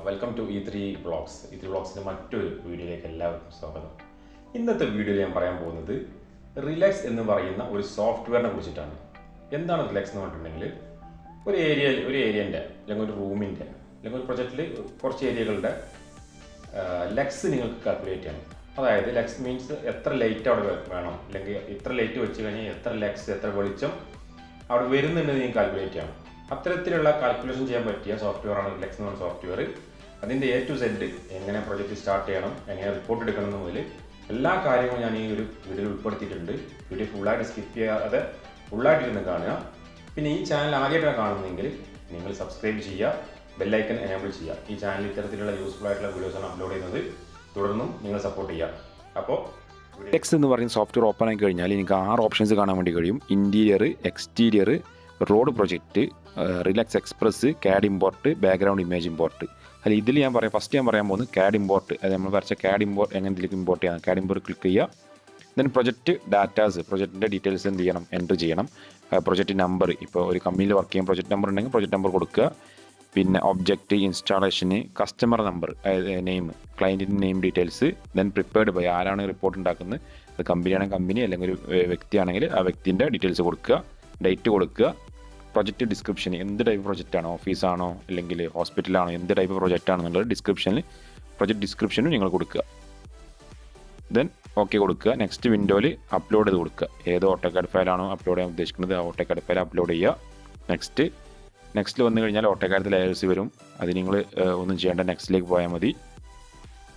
Welcome to E3 vlogs. E3 വ്ളോഗ്സിൻ്റെ മറ്റൊരു വീഡിയോയിലേക്ക് എല്ലാവർക്കും സ്വാഗതം. ഇന്നത്തെ വീഡിയോയിൽ ഞാൻ പറയാൻ പോകുന്നത് റിലക്സ് എന്ന് പറയുന്ന ഒരു സോഫ്റ്റ്വെയറിനെ കുറിച്ചിട്ടാണ്. എന്താണ് റിലക്സ് എന്ന് പറഞ്ഞിട്ടുണ്ടെങ്കിൽ ഒരു ഏരിയൻ്റെ അല്ലെങ്കിൽ ഒരു റൂമിൻ്റെ അല്ലെങ്കിൽ ഒരു പ്രൊജക്റ്റിൽ കുറച്ച് ഏരിയകളുടെ ലക്സ് നിങ്ങൾക്ക് കാൽക്കുലേറ്റ് ചെയ്യണം. അതായത് ലക്സ് മീൻസ് എത്ര ലൈറ്റ് അവിടെ വേണം, അല്ലെങ്കിൽ ഇത്ര ലൈറ്റ് വെച്ച് കഴിഞ്ഞാൽ എത്ര ലക്സ്, എത്ര വെളിച്ചം അവിടെ വരുന്നുണ്ടെന്ന് നിങ്ങൾക്ക് കാൽക്കുലേറ്റ് ചെയ്യണം. അത്തരത്തിലുള്ള കാൽക്കുലേഷൻ ചെയ്യാൻ പറ്റിയ സോഫ്റ്റ്വെയറാണ് റിലക്സ് എന്ന് പറഞ്ഞ സോഫ്റ്റ്വെയർ. അതിൻ്റെ A to Z എങ്ങനെ പ്രൊജക്റ്റ് സ്റ്റാർട്ട് ചെയ്യണം, എങ്ങനെ റിപ്പോർട്ട് എടുക്കണം എന്ന് മുതൽ എല്ലാ കാര്യങ്ങളും ഞാൻ ഈ ഒരു വീഡിയോയിൽ ഉൾപ്പെടുത്തിയിട്ടുണ്ട്. വീഡിയോ ഫുള്ളായിട്ട് സ്കിപ്പ് ചെയ്യാതെ ഫുള്ളായിട്ടിരുന്ന് കാണുക. പിന്നെ ഈ ചാനൽ ആദ്യമായിട്ടാണ് കാണുന്നതെങ്കിൽ നിങ്ങൾ സബ്സ്ക്രൈബ് ചെയ്യുക, ബെല്ലൈക്കൺ എനേബിൾ ചെയ്യുക. ഈ ചാനൽ ഇത്തരത്തിലുള്ള യൂസ്ഫുൾ ആയിട്ടുള്ള വീഡിയോസാണ് അപ്ലോഡ് ചെയ്യുന്നത്. തുടർന്നും നിങ്ങൾ സപ്പോർട്ട് ചെയ്യുക. അപ്പോൾ LUX എന്ന് പറയുന്ന സോഫ്റ്റ്വെയർ ഓപ്പൺ ആയി കഴിഞ്ഞാൽ എനിക്ക് 6 ഓപ്ഷൻസ് കാണാൻ വേണ്ടി കഴിയും. Interior, exterior, road project, relax express, CAD import, background image import. അതിൽ ഇതിൽ ഫസ്റ്റ് ഞാൻ പറയാൻ പോകുന്നത് CAD ഇമ്പോർട്ട്. അത് നമ്മൾ വരച്ച CAD ഇമ്പോർട്ട് എങ്ങനെ ഇതിലേക്ക് ഇമ്പോർട്ട് ചെയ്യാം. CAD ഇമ്പോർട്ട് ക്ലിക്ക് ചെയ്യുക. ദെൻ പ്രൊജക്റ്റ് ഡാറ്റാസ്, പ്രൊജക്റ്റിൻ്റെ ഡീറ്റെയിൽസ് എന്ത് ചെയ്യണം, എൻ്റർ ചെയ്യണം. പ്രൊജക്റ്റ് നമ്പർ, ഇപ്പോൾ ഒരു കമ്പനിയിൽ വർക്ക് ചെയ്യാൻ പ്രൊജക്റ്റ് നമ്പർ ഉണ്ടെങ്കിൽ പ്രൊജക്റ്റ് നമ്പർ കൊടുക്കുക. പിന്നെ object, installation, customer number, name, ക്ലയൻറ്റിൻ്റെ name details, then prepared by, ആരാണ് റിപ്പോർട്ട് ഉണ്ടാക്കുന്നത്, അത് കമ്പനിയാണെങ്കിൽ കമ്പനി, അല്ലെങ്കിൽ ഒരു വ്യക്തിയാണെങ്കിൽ ആ വ്യക്തിൻ്റെ ഡീറ്റെയിൽസ് കൊടുക്കുക, ഡേറ്റ് കൊടുക്കുക. പ്രൊജക്റ്റ് ഡിസ്ക്രിപ്ഷൻ, എന്ത് ടൈപ്പ് പ്രൊജക്റ്റാണോ, ഓഫീസാണോ അല്ലെങ്കിൽ ഹോസ്പിറ്റലാണോ, എന്ത് ടൈപ്പ് പ്രൊജക്റ്റ് ആണെന്നുള്ളത് ഡിസ്ക്രിപ്ഷനിൽ പ്രൊജക്റ്റ് ഡിസ്ക്രിപ്ഷനും നിങ്ങൾ കൊടുക്കുക. ദെൻ ഓക്കെ കൊടുക്കുക. നെക്സ്റ്റ് വിൻഡോയിൽ അപ്ലോഡ് ചെയ്ത് കൊടുക്കുക. ഏത് ഓട്ടോകാഡ് ഫയലാണോ അപ്ലോഡ് ചെയ്യാൻ ഉദ്ദേശിക്കുന്നത് ആ ഓട്ടോകാഡ് ഫയൽ അപ്ലോഡ് ചെയ്യുക. നെക്സ്റ്റിൽ വന്നു കഴിഞ്ഞാൽ ഓട്ടോകാഡിൽ ലെയേഴ്സ് വരും. അത് നിങ്ങൾ ഒന്നും ചെയ്യേണ്ട, നെക്സ്റ്റിലേക്ക് പോയാൽ മതി.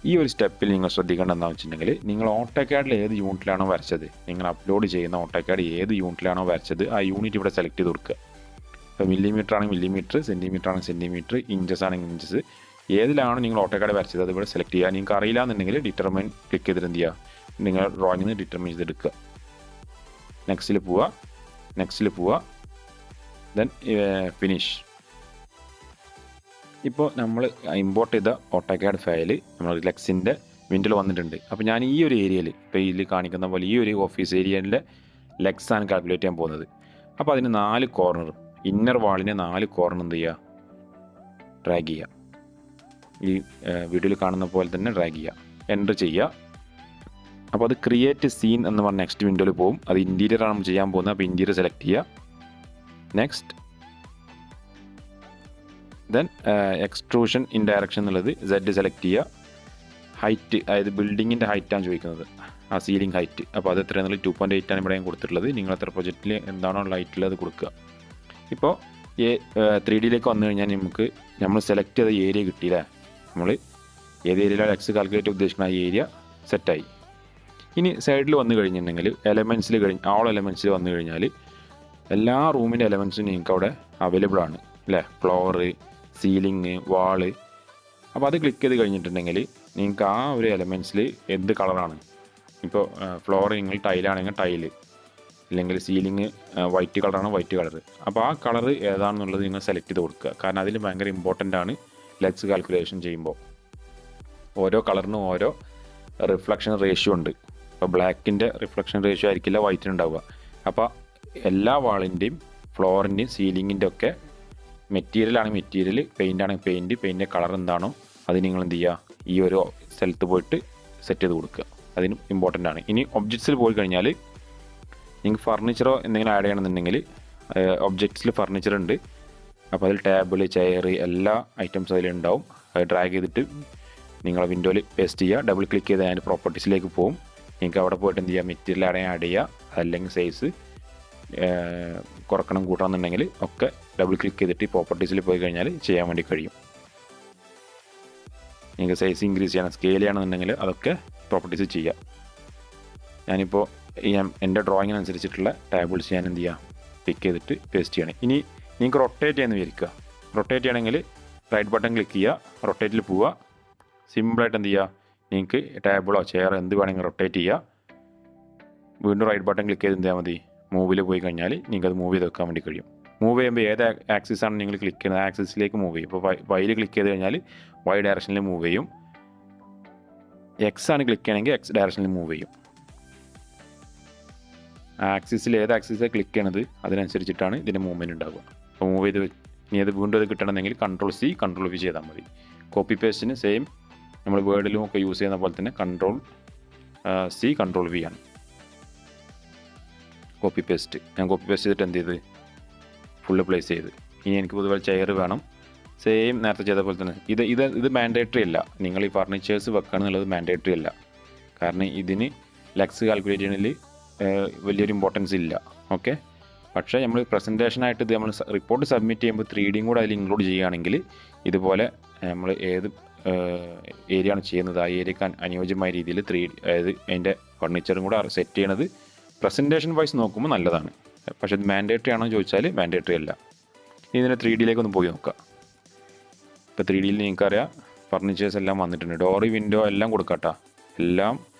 ഈ ഒരു സ്റ്റെപ്പിൽ നിങ്ങൾ ശ്രദ്ധിക്കേണ്ടത് എന്താണെന്ന് വെച്ചിട്ടുണ്ടെങ്കിൽ, നിങ്ങൾ ഓട്ടോകാഡിൽ ഏത് യൂണിറ്റിലാണോ വരച്ചത്, നിങ്ങൾ അപ്ലോഡ് ചെയ്യുന്ന ഓട്ടോകാഡ് ഏത് യൂണിറ്റിലാണോ വരച്ചത് ആ യൂണിറ്റ് ഇവിടെ സെലക്ട് ചെയ്ത് കൊടുക്കുക. ഇപ്പോൾ മില്ലിമീറ്റർ ആണെങ്കിൽ മില്ലിമീറ്റർ, സെൻറ്റിമീറ്റർ ആണെങ്കിൽ സെൻറ്റിമീറ്റർ, ഇഞ്ചസ് ആണെങ്കിൽ ഇഞ്ചസ്, ഏതിലാണോ നിങ്ങൾ ഓട്ടോകാഡ് വരച്ചത് അത് ഇവിടെ സെലക്ട് ചെയ്യുക. നിങ്ങൾക്ക് അറിയില്ല എന്നുണ്ടെങ്കിൽ ഡിറ്റർമിൻ ക്ലിക്ക് ചെയ്തിട്ട് എന്ത് ചെയ്യുക, നിങ്ങൾ ഡ്രോയിങ്ങിൽ നിന്ന് ഡിറ്റർമിൻ ചെയ്തെടുക്കുക. നെക്സ്റ്റിൽ പോവുക. Then finish. ഇപ്പോൾ നമ്മൾ ഇമ്പോർട്ട് ചെയ്ത ഓട്ടോകാഡ് ഫയൽ നമ്മൾ റിലക്സിൻ്റെ വിൻഡോയിൽ വന്നിട്ടുണ്ട്. അപ്പോൾ ഞാൻ ഈ ഒരു ഏരിയയിൽ, ഇപ്പോൾ ഇതിൽ കാണിക്കുന്ന പോലെ ഈ ഒരു ഓഫീസ് ഏരിയയിലെ ലെക്സ് ആണ് കാൽക്കുലേറ്റ് ചെയ്യാൻ പോകുന്നത്. അപ്പോൾ അതിന് 4 കോർണർ, ഇന്നർ വാളിനെ 4 കോർണർ എന്ത് ചെയ്യുക, ഡ്രാഗ് ചെയ്യുക. ഈ വീഡിയോയിൽ കാണുന്ന പോലെ തന്നെ ഡ്രാഗ് ചെയ്യുക, എൻ്റർ ചെയ്യുക. അപ്പോൾ അത് ക്രിയേറ്റ് സീൻ എന്ന് പറഞ്ഞ നെക്സ്റ്റ് വിൻഡോയിൽ പോകും. അത് ഇൻറ്റീരിയർ ആണ് നമ്മൾ ചെയ്യാൻ പോകുന്നത്. അപ്പോൾ ഇൻറ്റീരിയർ സെലക്ട് ചെയ്യുക. Next, then extrusion in direction എന്നുള്ളത് Z സെലക്ട് ചെയ്യുക. ഹൈറ്റ്, അതായത് ബിൽഡിങ്ങിൻ്റെ ഹൈറ്റാണ് ചോദിക്കുന്നത്, ആ സീലിംഗ് ഹൈറ്റ്. അപ്പോൾ അത് എത്രയാണെന്നുള്ളത് 2.8 ആണ് ഇവിടെ ഞാൻ കൊടുത്തിട്ടുള്ളത്. നിങ്ങൾ എത്ര പ്രൊജക്റ്റിൽ എന്താണോ ഹൈറ്റിൽ അത് കൊടുക്കുക. ഇപ്പോൾ 3Dയിലേക്ക് വന്നു കഴിഞ്ഞാൽ നമ്മൾ സെലക്ട് ചെയ്ത ഏരിയ കിട്ടിയില്ലേ, നമ്മൾ ഏത് ഏരിയയിലാണ് എക്സ് കാൽക്കുലേറ്റ് ഉദ്ദേശിക്കുന്ന ആ ഏരിയ സെറ്റായി. ഇനി സൈഡിൽ വന്നു കഴിഞ്ഞിട്ടുണ്ടെങ്കിൽ ഓൾ എലമെൻറ്റ്സിൽ വന്നു കഴിഞ്ഞാൽ എല്ലാ റൂമിൻ്റെ എലമെൻറ്റ്സും നിങ്ങൾക്ക് അവിടെ അവൈലബിൾ ആണ് അല്ലേ. ഫ്ലോറ്, സീലിംഗ്, വാള്. അപ്പോൾ അത് ക്ലിക്ക് ചെയ്ത് കഴിഞ്ഞിട്ടുണ്ടെങ്കിൽ നിങ്ങൾക്ക് ആ ഒരു എലമെൻറ്റ്സിൽ എന്ത് കളറാണ്, ഇപ്പോൾ ഫ്ലോർ നിങ്ങൾ ടൈലാണെങ്കിൽ ടൈല്, അല്ലെങ്കിൽ സീലിംഗ് വൈറ്റ് കളറാണ് വൈറ്റ് കളർ. അപ്പോൾ ആ കളർ ഏതാണെന്നുള്ളത് നിങ്ങൾ സെലക്ട് ചെയ്ത് കൊടുക്കുക. കാരണം അതിൽ ഭയങ്കര ഇമ്പോർട്ടൻ്റ് ആണ് ലക്സ് കാൽക്കുലേഷൻ ചെയ്യുമ്പോൾ. ഓരോ കളറിനും ഓരോ റിഫ്ലക്ഷൻ റേഷ്യോ ഉണ്ട്. ഇപ്പോൾ ബ്ലാക്കിൻ്റെ റിഫ്ലക്ഷൻ റേഷ്യോ ആയിരിക്കില്ല വൈറ്റിനുണ്ടാവുക. അപ്പോൾ എല്ലാ വാളിൻ്റെയും ഫ്ലോറിൻ്റെയും സീലിങ്ങിൻ്റെ ഒക്കെ മെറ്റീരിയലാണ് മെറ്റീരിയൽ, പെയിൻ്റാണെങ്കിൽ പെയിൻറ്റിൻ്റെ കളർ എന്താണോ അത് നിങ്ങൾ എന്ത് ചെയ്യുക, ഈ ഒരു സ്ഥലത്ത് പോയിട്ട് സെറ്റ് ചെയ്ത് കൊടുക്കുക. അതിന് ഇമ്പോർട്ടൻ്റ് ആണ്. ഇനി ഒബ്ജക്ട്സിൽ പോയി കഴിഞ്ഞാൽ നിങ്ങൾക്ക് ഫർണിച്ചറോ എന്തെങ്കിലും ആഡ് ചെയ്യണമെന്നുണ്ടെങ്കിൽ ഒബ്ജക്ട്സിൽ ഫർണിച്ചർ ഉണ്ട്. അപ്പോൾ അതിൽ ടേബിൾ, ചെയർ, എല്ലാ ഐറ്റംസും അതിലുണ്ടാവും. അത് ഡ്രാഗ് ചെയ്തിട്ട് നിങ്ങൾ വിൻഡോയിൽ പേസ്റ്റ് ചെയ്യുക. ഡബിൾ ക്ലിക്ക് ചെയ്ത് അതിൻ്റെ പ്രോപ്പർട്ടീസിലേക്ക് പോകും. നിങ്ങൾക്ക് അവിടെ പോയിട്ട് എന്ത് ചെയ്യുക, മെറ്റീരിയൽ ആഡ് ചെയ്യുക. അല്ലെങ്കിൽ സൈസ് കുറക്കണം കൂട്ടണമെന്നുണ്ടെങ്കിൽ ഒക്കെ ഡബിൾ ക്ലിക്ക് ചെയ്തിട്ട് പ്രോപ്പർട്ടീസിൽ പോയി കഴിഞ്ഞാൽ ചെയ്യാൻ വേണ്ടി കഴിയും. നിങ്ങൾക്ക് സൈസ് ഇൻക്രീസ് ചെയ്യണം, സ്കെയിൽ ചെയ്യണമെന്നുണ്ടെങ്കിൽ അതൊക്കെ പ്രോപ്പർട്ടീസ് ചെയ്യുക. ഞാനിപ്പോൾ എൻ്റെ ഡ്രോയിങ്ങിനനുസരിച്ചിട്ടുള്ള ടേബിൾസ് ഞാൻ എന്ത് ചെയ്യുക, ക്ലിക്ക് ചെയ്തിട്ട് പേസ്റ്റ് ചെയ്യണം. ഇനി നിങ്ങൾക്ക് റൊട്ടേറ്റ് ചെയ്യാമെന്ന് വിചാരിക്കുക. റൊട്ടേറ്റ് ചെയ്യണമെങ്കിൽ റൈറ്റ് ബട്ടൺ ക്ലിക്ക് ചെയ്യുക, റൊട്ടേറ്റിൽ പോവുക. സിമ്പിളായിട്ട് എന്ത് ചെയ്യുക, നിങ്ങൾക്ക് ടേബിളോ ചെയറോ എന്ത് വേണമെങ്കിൽ റൊട്ടേറ്റ് ചെയ്യുക. വീണ്ടും റൈറ്റ് ബട്ടൺ ക്ലിക്ക് ചെയ്ത് എന്ത് ചെയ്യാൽ മതി, മൂവിൽ പോയി കഴിഞ്ഞാൽ നിങ്ങൾക്ക് അത് മൂവ് ചെയ്ത് വെക്കാൻ വേണ്ടി കഴിയും. മൂവ് ചെയ്യുമ്പോൾ ഏത് ആക്സിസാണ് നിങ്ങൾ ക്ലിക്ക് ചെയ്യുന്നത് ആക്സിസിലേക്ക് മൂവ് ചെയ്യും. ഇപ്പോൾ വൈയിൽ ക്ലിക്ക് ചെയ്ത് കഴിഞ്ഞാൽ വൈ ഡയറക്ഷനിൽ മൂവ് ചെയ്യും. എക്സ് ആണ് ക്ലിക്ക് ചെയ്യണമെങ്കിൽ എക്സ് ഡയറക്ഷനിൽ മൂവ് ചെയ്യും. ആക്സിസിൽ ഏത് ആക്സിസാണ് ക്ലിക്ക് ചെയ്യണത് അതിനനുസരിച്ചിട്ടാണ് ഇതിൻ്റെ മൂവ്മെൻറ്റ് ഉണ്ടാവുക. അപ്പോൾ മൂവ് ചെയ്ത് ഇനി അത് വീണ്ടും അത് കിട്ടണമെങ്കിൽ Ctrl+C Ctrl+V ചെയ്താൽ മതി. കോപ്പി പേസ്റ്റിന് സെയിം നമ്മൾ വേർഡിലും ഒക്കെ യൂസ് ചെയ്യുന്ന പോലെ തന്നെ Ctrl+C Ctrl+V ആണ് കോപ്പി പേസ്റ്റ്. ഞാൻ കോപ്പി പേസ്റ്റ് ചെയ്തിട്ട് എന്ത് ചെയ്ത് ഫുള്ള് പ്ലേസ് ചെയ്ത്. ഇനി എനിക്ക് പൊതുവെ ചെയർ വേണം, സെയിം നേരത്തെ ചെയ്ത പോലെ തന്നെ. ഇത് മാൻഡേറ്ററി അല്ല, നിങ്ങൾ ഈ ഫർണിച്ചേഴ്സ് വെക്കുക എന്നുള്ളത് മാൻഡേറ്ററി അല്ല. കാരണം ഇതിന് ലക്സ് കാൽക്കുലേറ്റ് ചെയ്യുന്നതിൽ വലിയൊരു ഇമ്പോർട്ടൻസ് ഇല്ല. ഓക്കെ, പക്ഷേ നമ്മൾ പ്രസൻറ്റേഷനായിട്ട് ഇത് നമ്മൾ റിപ്പോർട്ട് സബ്മിറ്റ് ചെയ്യുമ്പോൾ 3D കൂടെ അതിൽ ഇൻക്ലൂഡ് ചെയ്യുകയാണെങ്കിൽ ഇതുപോലെ നമ്മൾ ഏത് ഏരിയ ആണ് ചെയ്യുന്നത് ആ ഏരിയക്ക് അനുയോജ്യമായ രീതിയിൽ അതായത് അതിൻ്റെ ഫർണിച്ചറും കൂടെ സെറ്റ് ചെയ്യണത് പ്രസൻറ്റേഷൻ വൈസ് നോക്കുമ്പോൾ നല്ലതാണ്. പക്ഷേ ഇത് മാൻഡേറ്ററി ആണോ എന്ന് ചോദിച്ചാൽ മാൻഡേറ്ററി അല്ല. ഇതിനെ 3Dയിലേക്ക് ഒന്ന് പോയി നോക്കാം. ഇപ്പോൾ 3Dയിൽ നിങ്ങൾക്കറിയാം ഫർണിച്ചേഴ്സ് എല്ലാം വന്നിട്ടുണ്ട്. ഡോറ്, വിൻഡോ എല്ലാം കൊടുക്കാട്ടോ. എല്ലാം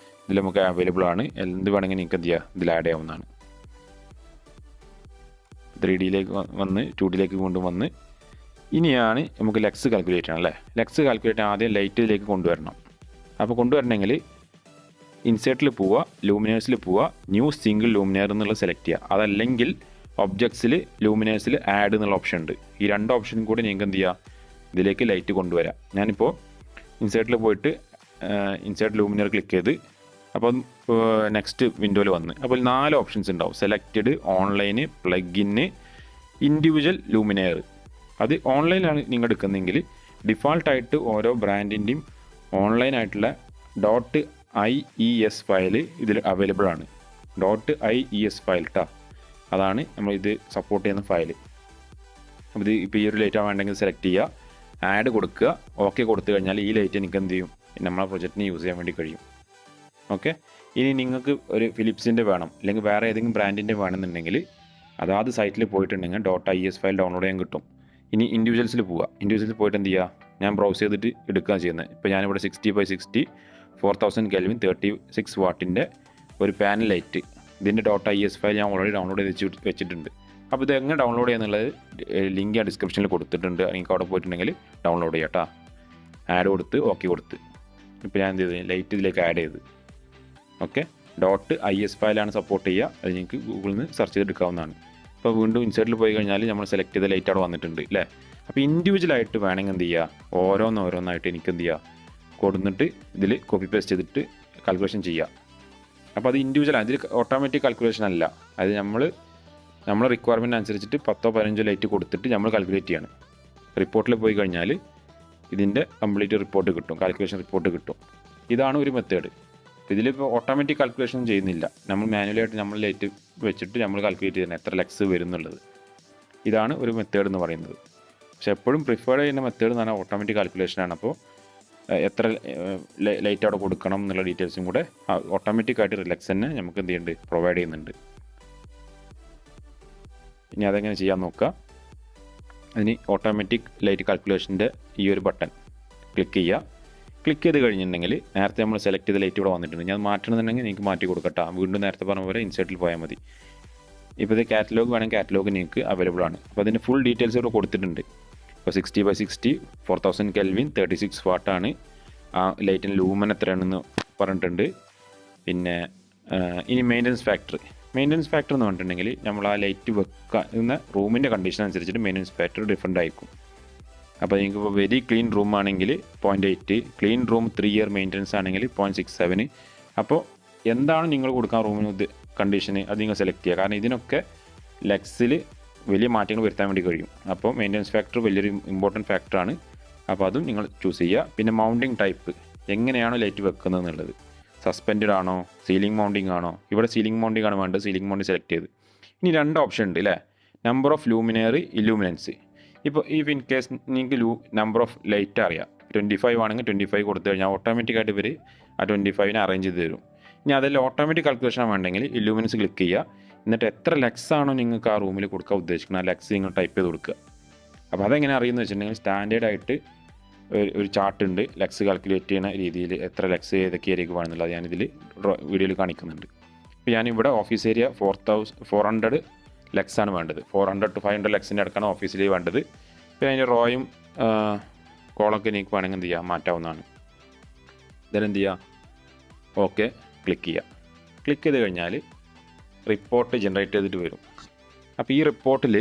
ഇതിൽ നമുക്ക് അവൈലബിൾ ആണ്. എന്ത് വേണമെങ്കിൽ നിങ്ങൾക്ക് എന്ത് ചെയ്യുക, ഇതിൽ ആഡ് ചെയ്യാവുന്നതാണ്. 3Dയിലേക്ക് വന്ന് 2Dയിലേക്ക് കൊണ്ടുവന്ന് ഇനിയാണ് നമുക്ക് ലക്സ് കാൽക്കുലേറ്റ് ചെയ്യണം അല്ലേ. ലക്സ് കാൽക്കുലേറ്റ് ആദ്യം ലൈറ്റിലേക്ക് കൊണ്ടുവരണം. അപ്പോൾ കൊണ്ടുവരണമെങ്കിൽ ഇൻസേർട്ടിൽ പോവുക, ലൂമിനേഴ്സിൽ പോവുക, ന്യൂ സിംഗിൾ ലൂമിനെയർ എന്നുള്ളത് സെലക്ട് ചെയ്യുക. അതല്ലെങ്കിൽ ഒബ്ജക്ട്സിൽ ലൂമിനേഴ്സിൽ ആഡ് എന്നുള്ള ഓപ്ഷൻ ഉണ്ട്. ഈ 2 ഓപ്ഷനും കൂടി നിങ്ങൾക്ക് എന്ത് ചെയ്യുക, ഇതിലേക്ക് ലൈറ്റ് കൊണ്ടുവരാം. ഞാനിപ്പോൾ ഇൻസേർട്ടിൽ പോയിട്ട് ഇൻസേർട്ട് ലൂമിനെയർ ക്ലിക്ക് ചെയ്ത് അപ്പം നെക്സ്റ്റ് വിൻഡോയിൽ വന്ന് അപ്പോൾ 4 ഓപ്ഷൻസ് ഉണ്ടാവും. Selected, online, plugin, individual luminaire. അത് ഓൺലൈനിലാണ് നിങ്ങൾ എടുക്കുന്നതെങ്കിൽ ഡിഫാൾട്ടായിട്ട് ഓരോ ബ്രാൻഡിൻ്റെയും ഓൺലൈനായിട്ടുള്ള .ies ഫയൽ ഇതിൽ അവൈലബിൾ ആണ്. .ies ഫയൽ ട്ടാ, അതാണ് നമ്മൾ ഇത് സപ്പോർട്ട് ചെയ്യുന്ന ഫയൽ. അപ്പോൾ ഇത് ഇപ്പോൾ ഈ ഒരു ലൈറ്റ് വേണ്ടെങ്കിൽ സെലക്ട് ചെയ്യുക, ആഡ് കൊടുക്കുക, ഓക്കെ കൊടുത്തു കഴിഞ്ഞാൽ ഈ ലൈറ്റ് എനിക്ക് എന്ത് ചെയ്യും, നമ്മളെ പ്രൊജക്റ്റിന് യൂസ് ചെയ്യാൻ വേണ്ടി കഴിയും. ഓക്കെ, ഇനി നിങ്ങൾക്ക് ഒരു ഫിലിപ്സിൻ്റെ വേണം അല്ലെങ്കിൽ വേറെ ഏതെങ്കിലും ബ്രാൻഡിൻ്റെ വേണമെന്നുണ്ടെങ്കിൽ അതാത് സൈറ്റിൽ പോയിട്ടുണ്ടെങ്കിൽ .ies ഫയൽ ഡൗൺലോഡ് ചെയ്യാൻ കിട്ടും. ഇനി ഇൻഡിവിജ്വൽസിൽ പോവുക. ഇൻഡിവിജ്വൽസിൽ പോയിട്ട് എന്ത് ചെയ്യുക, ഞാൻ ബ്രൗസ് ചെയ്തിട്ട് എടുക്കുകയാണ് ചെയ്യുന്നത്. ഇപ്പോൾ ഞാനിവിടെ 60x60 4000 കെൽവിൻ 36 വാട്ടിൻ്റെ ഒരു പാനൽ ലൈറ്റ്, ഇതിൻ്റെ .ies ഫയൽ ഞാൻ ഓൾറെഡി ഡൗൺലോഡ് ചെയ്ത് വെച്ചിട്ടുണ്ട്. അപ്പോൾ ഇത് എങ്ങനെ ഡൗൺലോഡ് ചെയ്യാന്നുള്ളത് ലിങ്ക് ഞാൻ ഡിസ്ക്രിപ്ഷനിൽ കൊടുത്തിട്ടുണ്ട്. നിങ്ങൾക്ക് അവിടെ പോയിട്ടുണ്ടെങ്കിൽ ഡൗൺലോഡ് ചെയ്യാം കേട്ടോ. ആഡ് കൊടുത്ത് ഓക്കെ കൊടുത്ത് ഇപ്പോൾ ഞാൻ എന്ത് ചെയ്തു, ലൈറ്റ് ഇതിലേക്ക് ആഡ് ചെയ്ത്. ഓക്കെ, .ies ഫയലാണ് സപ്പോർട്ട് ചെയ്യുക. അത് നിങ്ങൾക്ക് ഗൂഗിളിൽ നിന്ന് സെർച്ച് ചെയ്തെടുക്കാവുന്നതാണ്. ഇപ്പോൾ വീണ്ടും ഇൻസേർട്ടിൽ പോയി കഴിഞ്ഞാൽ നമ്മൾ സെലക്ട് ചെയ്ത ലൈറ്റ് അവിടെ വന്നിട്ടുണ്ട് അല്ലേ. അപ്പോൾ ഇൻഡിവിജ്വലായിട്ട് വേണമെങ്കിൽ എന്ത് ചെയ്യുക, ഓരോന്നായിട്ട് എനിക്ക് എന്ത് ചെയ്യുക, കൊടുത്തിട്ട് ഇതിൽ കോപ്പി പേസ്റ്റ് ചെയ്തിട്ട് കാൽക്കുലേഷൻ ചെയ്യുക. അപ്പോൾ അത് ഇൻഡിവിജ്വലാണ്, ഇതിൽ ഓട്ടോമാറ്റിക് കാൽക്കുലേഷൻ അല്ല. അത് നമ്മളെ റിക്വയർമെൻറ്റ് അനുസരിച്ചിട്ട് 10-15 ലൈറ്റ് കൊടുത്തിട്ട് നമ്മൾ കാൽക്കുലേറ്റ് ചെയ്യണം. റിപ്പോർട്ടിൽ പോയി കഴിഞ്ഞാൽ ഇതിൻ്റെ കംപ്ലീറ്റ് റിപ്പോർട്ട് കിട്ടും, കാൽക്കുലേഷൻ റിപ്പോർട്ട് കിട്ടും. ഇതാണ് ഒരു മെത്തേഡ്. ഇതിലിപ്പോൾ ഓട്ടോമാറ്റിക് കാൽക്കുലേഷൻ ചെയ്യുന്നില്ല, നമ്മൾ മാനുവലായിട്ട് നമ്മൾ ലൈറ്റ് വെച്ചിട്ട് നമ്മൾ കാൽക്കുലേറ്റ് ചെയ്യുന്നത് എത്ര ലക്സ് വരും എന്നുള്ളത്. ഇതാണ് ഒരു മെത്തേഡ് എന്ന് പറയുന്നത്. പക്ഷേ എപ്പോഴും പ്രിഫർ ചെയ്യുന്ന മെത്തേഡ് എന്ന് പറഞ്ഞാൽ ഓട്ടോമാറ്റിക് കാൽക്കുലേഷനാണ്. അപ്പോൾ എത്ര ലൈറ്റ് അവിടെ കൊടുക്കണം എന്നുള്ള ഡീറ്റെയിൽസും കൂടെ ഓട്ടോമാറ്റിക്കായിട്ട് റിലക്സ് തന്നെ നമുക്ക് എന്ത് ചെയ്യുന്നുണ്ട്, പ്രൊവൈഡ് ചെയ്യുന്നുണ്ട്. ഇനി അതെങ്ങനെ ചെയ്യാൻ നോക്കുക. അതിന് ഓട്ടോമാറ്റിക് ലൈറ്റ് കാൽക്കുലേഷൻ്റെ ഈ ഒരു ബട്ടൺ ക്ലിക്ക് ചെയ്യുക. ക്ലിക്ക് ചെയ്ത് കഴിഞ്ഞിട്ടുണ്ടെങ്കിൽ നേരത്തെ നമ്മൾ സെലക്ട് ചെയ്ത ലൈറ്റ് ഇവിടെ വന്നിട്ടുണ്ട്. ഞാൻ മാറ്റണമെന്നുണ്ടെങ്കിൽ നിങ്ങൾക്ക് മാറ്റി കൊടുക്കട്ടെ. വീണ്ടും നേരത്തെ പറഞ്ഞ പോലെ ഇൻസേർട്ടിൽ പോയാൽ മതി. ഇപ്പോൾ ഇത് കാറ്റലോഗ് വേണമെങ്കിൽ കാറ്റലോഗ് നിങ്ങൾക്ക് അവൈലബിൾ ആണ്. അപ്പോൾ അതിൻ്റെ ഫുൾ ഡീറ്റെയിൽസ് ഇവിടെ കൊടുത്തിട്ടുണ്ട്. ഇപ്പോൾ 60x60 4000 കെൽവിൻ 36 വാട്ടാണ്. ആ ലൈറ്റിന് ലൂമൻ എത്രയാണെന്ന് പറഞ്ഞിട്ടുണ്ട്. പിന്നെ ഇനി മെയിൻ്റനൻസ് ഫാക്ടർ എന്ന് പറഞ്ഞിട്ടുണ്ടെങ്കിൽ നമ്മൾ ആ ലൈറ്റ് വെക്കുന്ന റൂമിൻ്റെ കണ്ടീഷൻ അനുസരിച്ചിട്ട് മെയിൻ്റനൻസ് ഫാക്ടർ ഡിഫറെൻ്റ് ആയിരിക്കും. അപ്പോൾ നിങ്ങൾക്ക് ഇപ്പോൾ വെരി ക്ലീൻ റൂം ആണെങ്കിൽ 0.8, ക്ലീൻ റൂം 3 ഇയർ മെയിൻ്റനൻസ് ആണെങ്കിൽ 0.67. അപ്പോൾ എന്താണ് നിങ്ങൾ കൊടുക്കാൻ റൂമിന് കണ്ടീഷന് അത് നിങ്ങൾ സെലക്ട് ചെയ്യുക. കാരണം ഇതിനൊക്കെ ലക്സിൽ വലിയ മാറ്റങ്ങൾ വരുത്താൻ വേണ്ടി കഴിയും. അപ്പോൾ മെയിൻ്റനൻസ് ഫാക്ടർ വലിയൊരു ഇമ്പോർട്ടൻറ്റ് ഫാക്ടറാണ്. അപ്പോൾ അതും നിങ്ങൾ ചൂസ് ചെയ്യുക. പിന്നെ മൗണ്ടിങ് ടൈപ്പ്, എങ്ങനെയാണോ ലൈറ്റ് വെക്കുന്നത് എന്നുള്ളത്, സസ്പെൻഡ് ആണോ, സീലിംഗ് മൗണ്ടിങ് ആണോ. ഇവിടെ സീലിംഗ് മൗണ്ടിങ് ആണ് വേണ്ടത്. സീലിംഗ് മൗണ്ടിങ് സെലക്ട് ചെയ്ത് ഇനി 2 ഓപ്ഷൻ ഉണ്ട് അല്ലേ, നമ്പർ ഓഫ് ലൂമിനെയർ, ഇലൂമിനൻസ്. ഇപ്പോൾ ഇൻ കേസ് നിങ്ങൾക്ക് നമ്പർ ഓഫ് ലൈറ്റ് അറിയാം, 25 ആണെങ്കിൽ 25 കൊടുത്തു കഴിഞ്ഞാൽ ഓട്ടോമാറ്റിക്കായിട്ട് ഇവർ ആ 25നെ അറേഞ്ച് ചെയ്ത് തരും. ഇനി അതെല്ലാം ഓട്ടോമാറ്റിക് കാൽക്കുലേഷൻ വേണ്ടെങ്കിൽ ഇലൂമിനൻസ് ക്ലിക്ക് ചെയ്യുക. എന്നിട്ട് എത്ര ലക്സ് ആണോ നിങ്ങൾക്ക് ആ റൂമിൽ കൊടുക്കാൻ ഉദ്ദേശിക്കുന്നത് ആ ലക്സ് നിങ്ങൾ ടൈപ്പ് ചെയ്ത് കൊടുക്കുക. അപ്പോൾ അതെങ്ങനെ അറിയുമെന്ന് വെച്ചിട്ടുണ്ടെങ്കിൽ സ്റ്റാൻഡേർഡായിട്ട് ഒരു ചാർട്ട് ഉണ്ട്, ലക്സ് കാൽക്കുലേറ്റ് ചെയ്യുന്ന രീതിയിൽ എത്ര ലക്സ് ഏതൊക്കെ ഏരിയക്ക് വേണമെന്നുള്ളത് ഞാനിതിൽ വീഡിയോയിൽ കാണിക്കുന്നുണ്ട്. ഇപ്പോൾ ഞാനിവിടെ ഓഫീസ് ഏരിയ 400 ലക്സാണ് വേണ്ടത്. 400 to 500 ലക്സിൻ്റെ അടുക്കാണ് ഓഫീസിൽ വേണ്ടത്. ഇപ്പോൾ അതിൻ്റെ റോയും കോളൊക്കെ എനിക്ക് വേണമെങ്കിൽ എന്ത് ചെയ്യുക, മാറ്റാവുന്നതാണ്. ഇതിനെന്ത് ചെയ്യുക, ഓക്കെ ക്ലിക്ക് ചെയ്യുക. ക്ലിക്ക് ചെയ്ത് കഴിഞ്ഞാൽ റിപ്പോർട്ട് ജനറേറ്റ് ചെയ്തിട്ട് വരും. അപ്പോൾ ഈ റിപ്പോർട്ടിൽ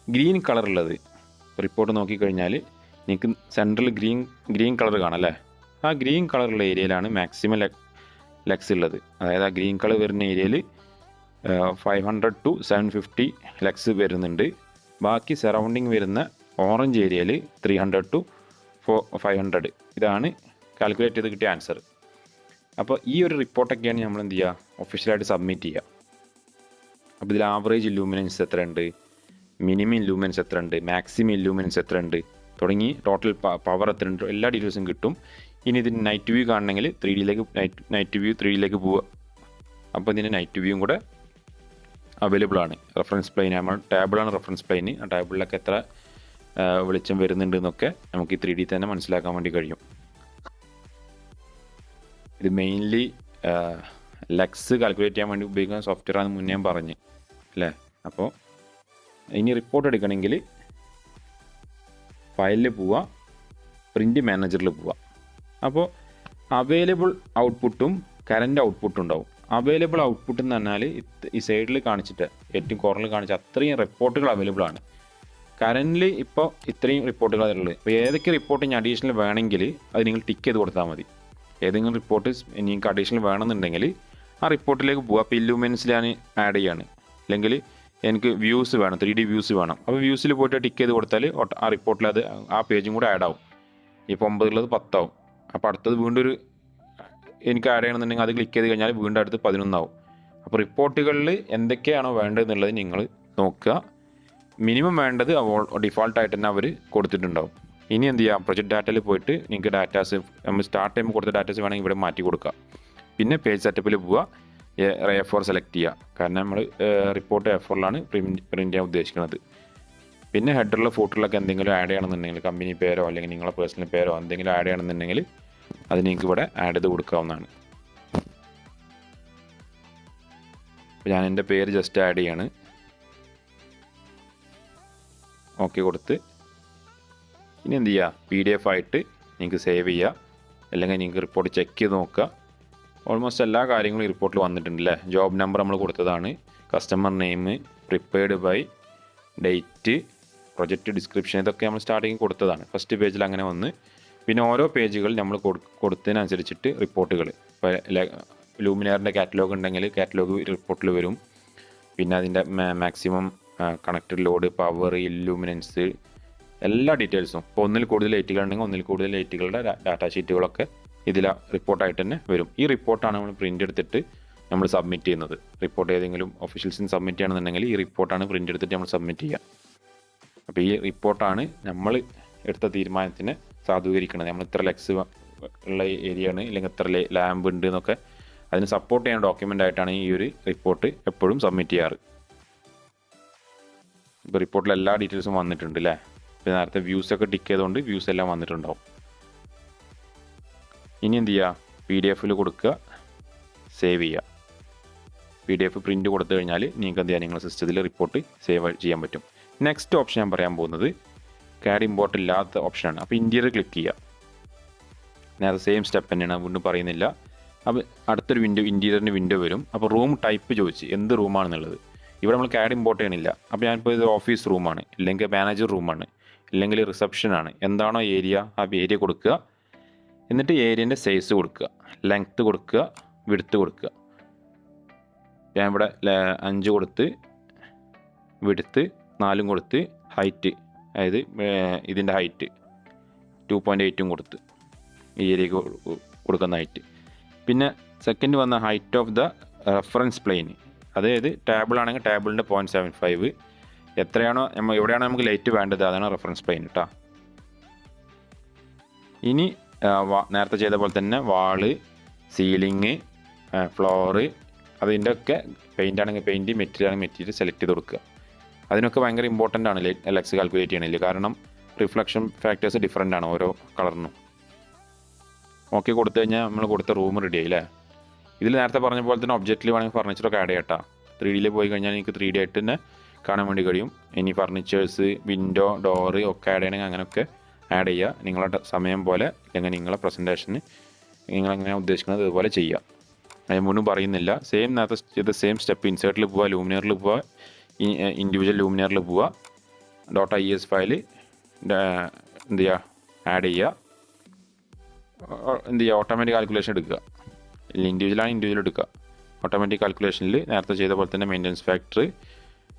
ഗ്രീൻ കളറുള്ളത് റിപ്പോർട്ട് നോക്കിക്കഴിഞ്ഞാൽ നിങ്ങൾക്ക് സെൻട്രൽ ഗ്രീൻ കളർ കാണാം അല്ലേ? ആ ഗ്രീൻ കളറുള്ള ഏരിയയിലാണ് മാക്സിമം ലക്സ് ഉള്ളത്. അതായത് ആ ഗ്രീൻ കളർ വരുന്ന ഏരിയയിൽ 500 to 750 ലക്സ് വരുന്നുണ്ട്. ബാക്കി സറൗണ്ടിങ് വരുന്ന ഓറഞ്ച് ഏരിയയിൽ 300 to 500. ഇതാണ് കാൽക്കുലേറ്റ് ചെയ്ത് കിട്ടിയ ആൻസർ. അപ്പോൾ ഈ ഒരു റിപ്പോർട്ടൊക്കെയാണ് നമ്മൾ എന്ത് ചെയ്യുക, ഒഫീഷ്യലായിട്ട് സബ്മിറ്റ് ചെയ്യുക. അപ്പോൾ ഇതിൽ ആവറേജ് ഇല്ലൂമിനൻസ് എത്ര ഉണ്ട്, മിനിമം ഇല്ലൂമിനൻസ് എത്ര ഉണ്ട്, മാക്സിമം ഇല്ലൂമിനൻസ് എത്ര ഉണ്ട് തുടങ്ങി ടോട്ടൽ പവർ എത്ര ഉണ്ട്, എല്ലാ ഡീറ്റെയിൽസും കിട്ടും. ഇനി ഇതിന് നൈറ്റ് വ്യൂ കാണണമെങ്കിൽ 3Dയിലേക്ക് നൈറ്റ് വ്യൂ 3Dയിലേക്ക് പോവുക. അപ്പോൾ ഇതിന് നൈറ്റ് വ്യൂവും കൂടെ അവൈലബിൾ ആണ്. റെഫറൻസ് പ്ലെയിൻ നമ്മൾ ടേബിളാണ് റെഫറൻസ് പ്ലെയിൻ. ആ ടേബിളിലൊക്കെ എത്ര വെളിച്ചം വരുന്നുണ്ട് എന്നൊക്കെ നമുക്ക് ഈ 3D തന്നെ മനസ്സിലാക്കാൻ വേണ്ടി കഴിയും. ഇത് മെയിൻലി ലക്സ് കാൽക്കുലേറ്റ് ചെയ്യാൻ വേണ്ടി ഉപയോഗിക്കുന്ന സോഫ്റ്റ്വെയർ ആണെന്ന് മുന്നേ ഞാൻ പറഞ്ഞു അല്ലേ? അപ്പോൾ ഇനി റിപ്പോർട്ട് എടുക്കണമെങ്കിൽ ഫയലിൽ പോവുക, പ്രിൻ്റ് മാനേജറിൽ പോവുക. അപ്പോൾ അവൈലബിൾ ഔട്ട്പുട്ടും കറൻറ്റ് ഔട്ട്പുട്ടും ഉണ്ടാവും. അവൈലബിൾ ഔട്ട്പുട്ട് എന്ന് പറഞ്ഞാൽ ഈ സൈഡിൽ കാണിച്ചിട്ട് ഏറ്റവും കോർണറിൽ കാണിച്ച അത്രയും റിപ്പോർട്ടുകൾ അവൈലബിൾ ആണ്. കറൻറ്റ്ലി ഇപ്പോൾ ഇത്രയും റിപ്പോർട്ടുകളാണ് ഉള്ളത്. അപ്പോൾ ഏതൊക്കെ റിപ്പോർട്ട് ഇനി അഡീഷണൽ വേണമെങ്കിൽ അത് നിങ്ങൾ ടിക്ക് ചെയ്ത് കൊടുത്താൽ മതി. ഏതെങ്കിലും റിപ്പോർട്ട് നിങ്ങൾക്ക് അഡീഷണൽ വേണമെന്നുണ്ടെങ്കിൽ ആ റിപ്പോർട്ടിലേക്ക് പോകുക. അപ്പോൾ ഇല്ലൂമിനൻസിൽ ഞാൻ ആഡ് ചെയ്യാണ്, അല്ലെങ്കിൽ എനിക്ക് വ്യൂസ് വേണം, 3D വ്യൂസ് വേണം. അപ്പോൾ വ്യൂസിൽ പോയിട്ട് ടിക്ക് ചെയ്ത് കൊടുത്താൽ ആ റിപ്പോർട്ടിൽ അത് ആ പേജും കൂടെ ആഡ് ആവും. ഇപ്പോൾ 9 ഉള്ളത് 10 ആവും. അപ്പോൾ അടുത്തത് വീണ്ടും ഒരു എനിക്ക് ആഡ് ചെയ്യണമെന്നുണ്ടെങ്കിൽ അത് ക്ലിക്ക് ചെയ്ത് കഴിഞ്ഞാൽ വീണ്ടും അടുത്ത് 11 ആവും. അപ്പോൾ റിപ്പോർട്ടുകളിൽ എന്തൊക്കെയാണോ വേണ്ടതെന്നുള്ളത് നിങ്ങൾ നോക്കുക. മിനിമം വേണ്ടത് ഡിഫോൾട്ടായിട്ട് തന്നെ അവർ കൊടുത്തിട്ടുണ്ടാവും. ഇനി എന്ത് ചെയ്യുക, പ്രൊജക്റ്റ് ഡാറ്റയിൽ പോയിട്ട് നിങ്ങൾക്ക് ഡാറ്റാസ് നമ്മൾ സ്റ്റാർട്ട് ചെയ്യുമ്പോൾ കൊടുത്ത ഡാറ്റാസ് വേണമെങ്കിൽ ഇവിടെ മാറ്റി കൊടുക്കുക. പിന്നെ പേജ് സെറ്റപ്പിൽ പോവുക, A4 സെലക്ട് ചെയ്യുക. കാരണം നമ്മൾ റിപ്പോർട്ട് A4ലാണ് പ്രിൻറ്റ് ചെയ്യാൻ ഉദ്ദേശിക്കുന്നത്. പിന്നെ ഹെഡറിലോ ഫൂട്ടറിലൊക്കെ എന്തെങ്കിലും ആഡ് ചെയ്യണമെന്നുണ്ടെങ്കിൽ കമ്പനി പേരോ അല്ലെങ്കിൽ നിങ്ങളെ പേഴ്സണൽ പേരോ എന്തെങ്കിലും ആഡ് ചെയ്യണമെന്നുണ്ടെങ്കിൽ അത് നിങ്ങൾക്ക് ഇവിടെ ആഡ് ചെയ്ത് കൊടുക്കാവുന്നതാണ്. അപ്പോൾ ഞാൻ എൻ്റെ പേര് ജസ്റ്റ് ആഡ് ചെയ്യാണ്. ഓക്കെ കൊടുത്ത് ഇനി എന്ത് ചെയ്യുക, PDF ആയിട്ട് നിങ്ങൾക്ക് സേവ് ചെയ്യുക, അല്ലെങ്കിൽ നിങ്ങൾക്ക് റിപ്പോർട്ട് ചെക്ക് ചെയ്ത് നോക്കുക. ഓൾമോസ്റ്റ് എല്ലാ കാര്യങ്ങളും ഈ റിപ്പോർട്ടിൽ വന്നിട്ടുണ്ട് അല്ലേ? ജോബ് നമ്പർ നമ്മൾ കൊടുത്തതാണ്, customer name, prepared by, date, project description, ഇതൊക്കെ നമ്മൾ സ്റ്റാർട്ടിങ് കൊടുത്തതാണ്. ഫസ്റ്റ് പേജിൽ അങ്ങനെ വന്ന് പിന്നെ ഓരോ പേജുകൾ നമ്മൾ കൊടുത്തതിനനുസരിച്ചിട്ട് റിപ്പോർട്ടുകൾ, ഇപ്പോൾ ലൂമിനാറിൻ്റെ കാറ്റലോഗ് ഉണ്ടെങ്കിൽ കാറ്റലോഗ് റിപ്പോർട്ടിൽ വരും. പിന്നെ അതിൻ്റെ മാക്സിമം കണക്റ്റഡ് ലോഡ്, പവർ, ഇല്ലൂമിനൻസ്, എല്ലാ ഡീറ്റെയിൽസും. ഇപ്പോൾ ഒന്നിൽ കൂടുതൽ ലൈറ്റുകൾ ഉണ്ടെങ്കിൽ ഒന്നിൽ കൂടുതൽ ലൈറ്റുകളുടെ ഡാറ്റാ ഷീറ്റുകളൊക്കെ ഇതിൽ റിപ്പോർട്ടായിട്ട് തന്നെ വരും. ഈ റിപ്പോർട്ടാണ് നമ്മൾ പ്രിൻ്റ് എടുത്തിട്ട് നമ്മൾ സബ്മിറ്റ് ചെയ്യുന്നത്. റിപ്പോർട്ട് ഏതെങ്കിലും ഒഫീഷ്യൽസിന് സബ്മിറ്റ് ചെയ്യണമെന്നുണ്ടെങ്കിൽ ഈ റിപ്പോർട്ടാണ് പ്രിൻ്റ് എടുത്തിട്ട് നമ്മൾ സബ്മിറ്റ് ചെയ്യുക. അപ്പോൾ ഈ റിപ്പോർട്ടാണ് നമ്മൾ എടുത്ത തീരുമാനത്തിന് സാധൂകരിക്കുന്നത്. നമ്മൾ ഇത്ര ലക്സ് ഉള്ള ഏരിയ ആണ്, അല്ലെങ്കിൽ ഇത്ര ലാമ്പ് ഉണ്ട് എന്നൊക്കെ അതിന് സപ്പോർട്ട് ചെയ്യുന്ന ഡോക്യുമെൻ്റ് ആയിട്ടാണ് ഈ ഒരു റിപ്പോർട്ട് എപ്പോഴും സബ്മിറ്റ് ചെയ്യാറ്. ഇപ്പോൾ റിപ്പോർട്ടിൽ എല്ലാ ഡീറ്റെയിൽസും വന്നിട്ടുണ്ട് അല്ലേ? ഇപ്പോൾ നേരത്തെ വ്യൂസൊക്കെ ടിക്ക് ചെയ്തുകൊണ്ട് വ്യൂസ് എല്ലാം വന്നിട്ടുണ്ടാവും. ഇനി എന്ത് ചെയ്യുക, PDF കൊടുക്കുക, സേവ് ചെയ്യുക. PDF പ്രിൻ്റ് കൊടുത്തു കഴിഞ്ഞാൽ നിങ്ങൾക്ക് എന്ത് ചെയ്യുക, നിങ്ങളുടെ സിസ്റ്റത്തിൽ റിപ്പോർട്ട് സേവ് ചെയ്യാൻ പറ്റും. നെക്സ്റ്റ് ഓപ്ഷൻ ഞാൻ പറയാൻ പോകുന്നത് CAD ഇമ്പോർട്ട് ഇല്ലാത്ത ഓപ്ഷനാണ്. അപ്പോൾ ഇൻറ്റീരിയർ ക്ലിക്ക് ചെയ്യുക. നേരത്തെ സെയിം സ്റ്റെപ്പ് തന്നെയാണ്, വീണ്ടും പറയുന്നില്ല. അപ്പോൾ അടുത്തൊരു ഇൻറ്റീരിയറിൻ്റെ വിൻഡോ വരും. അപ്പോൾ റൂം ടൈപ്പ് ചോദിച്ച് എന്ത് റൂമാണെന്നുള്ളത്. ഇവിടെ നമ്മൾ CAD ഇമ്പോർട്ട് ചെയ്യണില്ല. അപ്പോൾ ഞാനിപ്പോൾ ഇത് ഓഫീസ് റൂമാണ്, ഇല്ലെങ്കിൽ മാനേജർ റൂമാണ്, ഇല്ലെങ്കിൽ റിസപ്ഷനാണ്, എന്താണോ ഏരിയ ആ ഏരിയ കൊടുക്കുക. എന്നിട്ട് ഏരിയൻ്റെ സൈസ് കൊടുക്കുക, ലെങ്ത്ത് കൊടുക്കുക, വിഡ്ത്ത് കൊടുക്കുക. ഞാൻ ഇവിടെ 5 കൊടുത്ത്, വിഡ്ത്ത് 4 കൊടുത്ത്, ഹൈറ്റ് അതായത് ഇതിൻ്റെ ഹൈറ്റ് 2.8 കൊടുത്ത്, ഈ ഏരിയക്ക് കൊടുക്കുന്ന ഹൈറ്റ്. പിന്നെ സെക്കൻഡ് വന്ന height of the reference plain, അതായത് ടേബിളാണെങ്കിൽ ടേബിളിൻ്റെ 0.75, എത്രയാണോ എവിടെയാണോ നമുക്ക് ലൈറ്റ് വേണ്ടത് അതാണ് റെഫറൻസ് പ്ലെയിൻ കേട്ടോ. ഇനി നേരത്തെ ചെയ്ത പോലെ തന്നെ വാള്, സീലിങ്, ഫ്ലോറ്, അതിൻ്റെ ഒക്കെ പെയിൻ്റ് ആണെങ്കിൽ പെയിൻറ്റ്, മെറ്റീരിയൽ ആണെങ്കിൽ മെറ്റീരിയൽ സെലക്ട് ചെയ്ത് കൊടുക്കുക. അതിനൊക്കെ ഭയങ്കര ഇമ്പോർട്ടൻ്റ് ആണ് LUX കാൽക്കുലേറ്റ് ചെയ്യണമെങ്കിൽ, കാരണം റിഫ്ലക്ഷൻ ഫാക്ടേഴ്സ് ഡിഫറൻ്റ് ആണ് ഓരോ കളറിനും. ഓക്കെ കൊടുത്തു കഴിഞ്ഞാൽ നമ്മൾ കൊടുത്ത റൂം റെഡി ആയില്ലേ? ഇതിൽ നേരത്തെ പറഞ്ഞ പോലെ തന്നെ ഒബ്ജക്റ്റിൽ വേണമെങ്കിൽ ഫർണിച്ചറൊക്കെ ആഡ് ചെയ്യട്ടാ. 3Dയിൽ പോയി കഴിഞ്ഞാൽ എനിക്ക് 3D ആയിട്ട് തന്നെ കാണാൻ വേണ്ടി കഴിയും. ഇനി ഫർണിച്ചേഴ്സ്, വിൻഡോ, ഡോറ് ഒക്കെ ആഡ് ചെയ്യണമെങ്കിൽ അങ്ങനെയൊക്കെ ആഡ് ചെയ്യുക. നിങ്ങളുടെ സമയം പോലെ അല്ലെങ്കിൽ നിങ്ങളെ പ്രസൻറ്റേഷന് നിങ്ങളെങ്ങനെ ഉദ്ദേശിക്കുന്നത് അതുപോലെ ചെയ്യുക. അതിന് മുന്നും പറയുന്നില്ല. നേരത്തെ ചെയ്ത സെയിം സ്റ്റെപ്പ് ഇൻസേർട്ടിൽ പോവുക, ലൂമിനറിൽ പോവുക, ഇൻഡിവിജ്വൽ ലൂമിനറിൽ പോവുക, .is ഫയൽ എന്ത് ചെയ്യുക ആഡ് ചെയ്യുക. എന്ത് ചെയ്യുക, ഓട്ടോമാറ്റിക് കാൽക്കുലേഷൻ എടുക്കുക. ഇൻഡിവിജ്വലാണ് ഇൻഡിവിജ്വൽ എടുക്കുക. ഓട്ടോമാറ്റിക് കാൽക്കുലേഷനിൽ നേരത്തെ ചെയ്ത പോലെ തന്നെ മെയിൻ്റനൻസ് ഫാക്ടർ.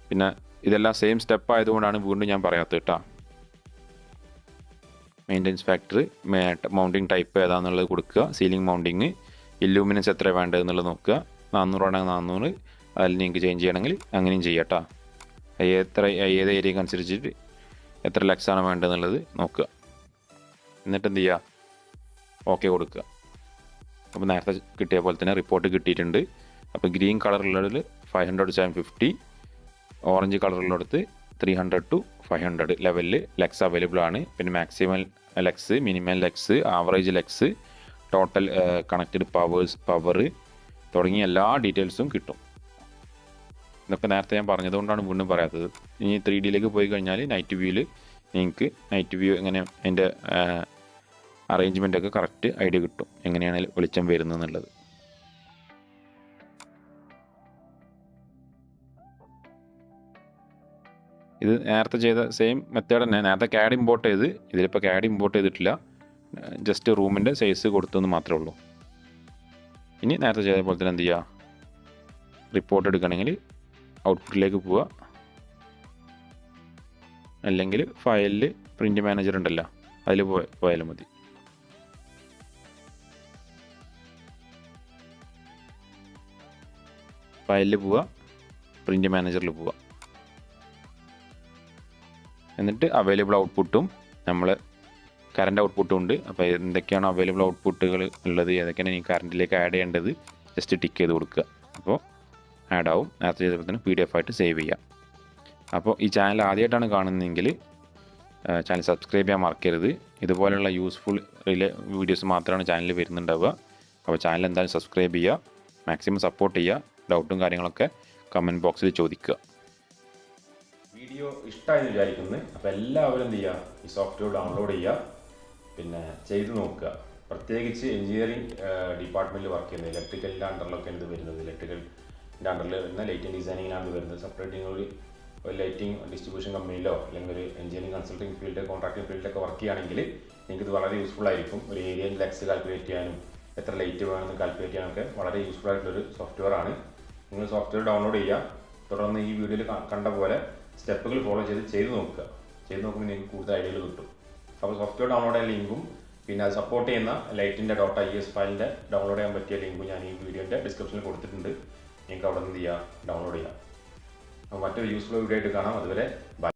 പിന്നെ ഇതെല്ലാം സെയിം സ്റ്റെപ്പ് ആയതുകൊണ്ടാണ് വീണ്ടും ഞാൻ പറയാത്തത് കേട്ടോ. മെയിൻ്റനൻസ് ഫാക്ടർ, മൗണ്ടിങ് ടൈപ്പ് ഏതാണെന്നുള്ളത് കൊടുക്കുക. സീലിംഗ് മൗണ്ടിങ്, ഇല്ലൂമിനൻസ് എത്ര വേണ്ടതെന്നുള്ളത് നോക്കുക. 400 ആണെങ്കിൽ 400, അതിൽ നിങ്ങൾക്ക് ചേഞ്ച് ചെയ്യണമെങ്കിൽ അങ്ങനെയും ചെയ്യാം കേട്ടോ. ഏത് ഏരിയക്ക് അനുസരിച്ചിട്ട് എത്ര ലക്സാണ് വേണ്ടതെന്നുള്ളത് നോക്കുക. എന്നിട്ട് എന്ത് ചെയ്യുക, ഓക്കെ കൊടുക്കുക. അപ്പോൾ നേരത്തെ കിട്ടിയ പോലെ തന്നെ റിപ്പോർട്ട് കിട്ടിയിട്ടുണ്ട്. അപ്പോൾ ഗ്രീൻ കളറുള്ളതിൽ 500 to 750, ഓറഞ്ച് കളറുള്ളിടത്ത് 300 to 500 ലെവലിൽ ലക്സ് അവൈലബിൾ ആണ്. പിന്നെ maximum lux, minimum lux, average lux, total connected power തുടങ്ങിയ എല്ലാ ഡീറ്റെയിൽസും കിട്ടും. ഇതൊക്കെ നേരത്തെ ഞാൻ പറഞ്ഞതുകൊണ്ടാണ് വീണ്ടും പറയാത്തത്. ഇനി 3Dയിലേക്ക് പോയി കഴിഞ്ഞാൽ നൈറ്റ് വ്യൂവിൽ നിങ്ങൾക്ക് നൈറ്റ് വ്യൂ എങ്ങനെ അതിൻ്റെ അറേഞ്ച്മെൻ്റൊക്കെ കറക്റ്റ് ഐഡിയ കിട്ടും, എങ്ങനെയാണ് വെളിച്ചം വരുന്നതെന്നുള്ളത്. ഇത് നേരത്തെ ചെയ്ത സെയിം മെത്തേഡ് തന്നെ. നേരത്തെ CAD ഇമ്പോർട്ട് ചെയ്ത്, ഇതിലിപ്പോൾ CAD ഇമ്പോർട്ട് ചെയ്തിട്ടില്ല, ജസ്റ്റ് റൂമിൻ്റെ സൈസ് കൊടുത്തെന്ന് മാത്രമേ ഉള്ളൂ. ഇനി നേരത്തെ ചെയ്ത പോലെ തന്നെ എന്ത് ചെയ്യുക, റിപ്പോർട്ട് എടുക്കണമെങ്കിൽ ഔട്ട്പുട്ടിലേക്ക് പോവുക, അല്ലെങ്കിൽ ഫയലിൽ പ്രിൻ്റ് മാനേജർ ഉണ്ടല്ലോ അതിൽ പോയാലും മതി. ഫയലിൽ പോവുക, പ്രിൻ്റ് മാനേജറിൽ പോവുക. എന്നിട്ട് അവൈലബിൾ ഔട്ട്പുട്ടും നമ്മൾ കറണ്ട് ഔട്ട്പുട്ടും ഉണ്ട്. അപ്പോൾ എന്തൊക്കെയാണ് അവൈലബിൾ ഔട്ട്പുട്ടുകൾ ഉള്ളത്, ഏതൊക്കെയാണ് ഈ കറണ്ടിലേക്ക് ആഡ് ചെയ്യേണ്ടത്, ജസ്റ്റ് ടിക്ക് ചെയ്ത് കൊടുക്കുക. അപ്പോൾ ആഡ് ആവും. നേരത്തെ ചെയ്തപ്പോൾ തന്നെ PDF ആയിട്ട് സേവ് ചെയ്യുക. അപ്പോൾ ഈ ചാനൽ ആദ്യമായിട്ടാണ് കാണുന്നതെങ്കിൽ ചാനൽ സബ്സ്ക്രൈബ് ചെയ്യാൻ മറക്കരുത്. ഇതുപോലെയുള്ള യൂസ്ഫുൾ വീഡിയോസ് മാത്രമാണ് ചാനലിൽ വരുന്നുണ്ടാവുക. അപ്പോൾ ചാനൽ എന്തായാലും സബ്സ്ക്രൈബ് ചെയ്യുക, മാക്സിമം സപ്പോർട്ട് ചെയ്യുക. ഡൗട്ടും കാര്യങ്ങളൊക്കെ കമൻറ്റ് ബോക്സിൽ ചോദിക്കുക. വീഡിയോ ഇഷ്ടമായെന്ന് വിചാരിക്കുന്നു. അപ്പോൾ എല്ലാവരും എന്ത് ചെയ്യുക, ഈ സോഫ്റ്റ്വെയർ ഡൗൺലോഡ് ചെയ്യുക, പിന്നെ ചെയ്ത് നോക്കുക. പ്രത്യേകിച്ച് എഞ്ചിനീയറിംഗ് ഡിപ്പാർട്ട്മെൻറ്റിൽ വർക്ക് ചെയ്യുന്നത്, ഇലക്ട്രിക്കലിൻ്റെ അണ്ടറിലൊക്കെ ഇത് വരുന്നത്, ഇലക്ട്രിക്കലിൻ്റെ അണ്ടറിൽ വരുന്ന ലൈറ്റിംഗ് ഡിസൈനിങ്ങിലാണ് വരുന്നത്. സെപ്പറേറ്റ് ഒരു ലൈറ്റിംഗ് ഡിസ്ട്രിബ്യൂഷൻ കമ്പനിയിലോ അല്ലെങ്കിൽ ഒരു എഞ്ചിനീയറിംഗ് കൺസൾട്ടിംഗ് ഫീൽഡ്, കോൺട്രാക്ടിംഗ് ഫീൽഡിലൊക്കെ വർക്ക് ചെയ്യുകയാണെങ്കിൽ നിങ്ങൾക്ക് ഇത് വളരെ യൂസ്ഫുൾ ആയിരിക്കും. ഒരു ഏരിയയിൽ ലക്സ് കാൽക്കുലേറ്റ് ചെയ്യാനും എത്ര ലൈറ്റ് വേണമെന്ന് കാൽക്കുലേറ്റ് ചെയ്യാനൊക്കെ വളരെ യൂസ്ഫുൾ ആയിട്ടുള്ളൊരു സോഫ്റ്റ്വെയർ ആണ്. നിങ്ങൾ സോഫ്റ്റ്വെയർ ഡൗൺലോഡ് ചെയ്യുക. തുടർന്ന് ഈ വീഡിയോയിൽ കണ്ട പോലെ സ്റ്റെപ്പുകൾ ഫോളോ ചെയ്ത് നോക്കുക. ചെയ്ത് നോക്കുമ്പോൾ നിങ്ങൾക്ക് കൂടുതൽ ഐഡിയകൾ കിട്ടും. അപ്പോൾ സോഫ്റ്റ്വെയർ ഡൗൺലോഡ് ചെയ്യാൻ ലിങ്കും പിന്നെ അത് സപ്പോർട്ട് ചെയ്യുന്ന ലൈറ്റിൻ്റെ .is ഫയലിൻ്റെ ഡൗൺലോഡ് ചെയ്യാൻ പറ്റിയ ലിങ്കും ഞാൻ ഈ വീഡിയോൻ്റെ ഡിസ്ക്രിപ്ഷനിൽ കൊടുത്തിട്ടുണ്ട്. നിങ്ങൾക്ക് അവിടെ നിന്ന് ഡൗൺലോഡ് ചെയ്യാം. അപ്പോൾ മറ്റൊരു യൂസ്ഫുൾ വീഡിയോ ആയിട്ട് കാണാം. അതുവരെ ബൈ.